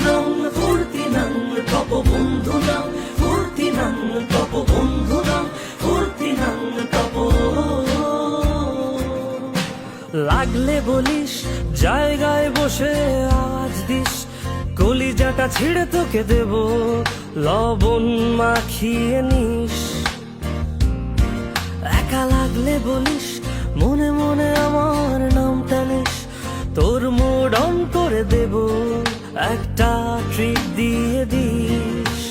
নাং ফুর্তি নাং তপ বন্ধু নাং ফুর্তি নাং তপ বন্ধু নাং ফুর্তি নাং তপ। লাগলে বলিস জায়গায় বসে আওয়াজ দিস, কলিজাটা ছিঁড়ে তোকে দেব লবণ মাখিয়ে নিস। একা লাগলে বলিস মনে মনে আমার নাম টানিস, তোর মুড অন করে দেব একটা ট্রিট দিয়ে দিস।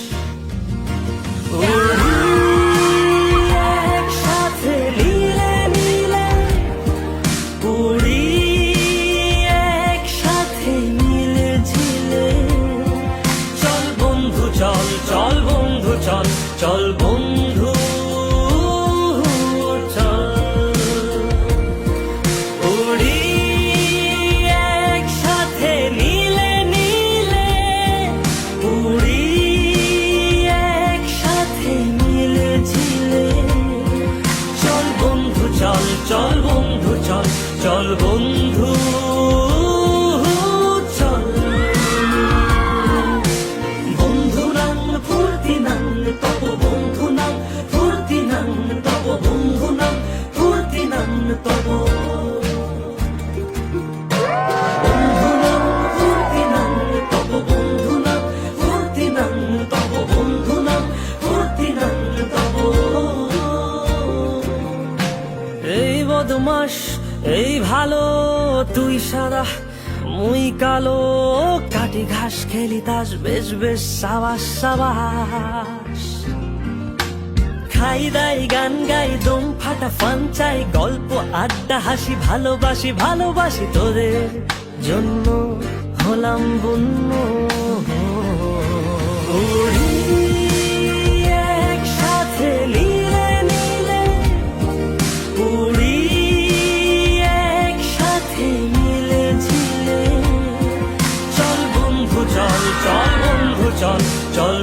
একসাথে নীলে নীলে উড়ি, একসাথে মিলে ঝিলে। চল বন্ধু চল, চল বন্ধু চল, চল বন্ধু চল। উড়ি একসাথে নীলে নীলে, উড়ি একসাথে মিলে ঝিলে। চল বন্ধু চল, চল বন্ধু চল, চল বন্ধু চল। বন্ধু নাং ফুর্তি নাং তপ বন্ধু নাং ফুর্তি নাং তপ বন্ধু নাং ফুর্তি নাং তপ। বন্ধু নাং ফুর্তি নাং তপ বন্ধু নাং ফুর্তি নাং তপ বন্ধু নাং ফুর্তি নাং তপ। এই বদমাস এই ভালো, তুই সাদা মুই কালো, কাটি ঘাস খেলি তাস বেশ বেশ সাবাস সাবাস। খাই দাই গান গাই দম ফাটা ফান চাই, গল্প আড্ডা হাসি ভালোবাসি ভালোবাসি, তোদের জন্য হলাম বন্য। উড়ি একসাথে নীলে নীলে, উড়ি একসাথে মিলে ঝিলে। চল বন্ধু চল, চল বন্ধু চল, চল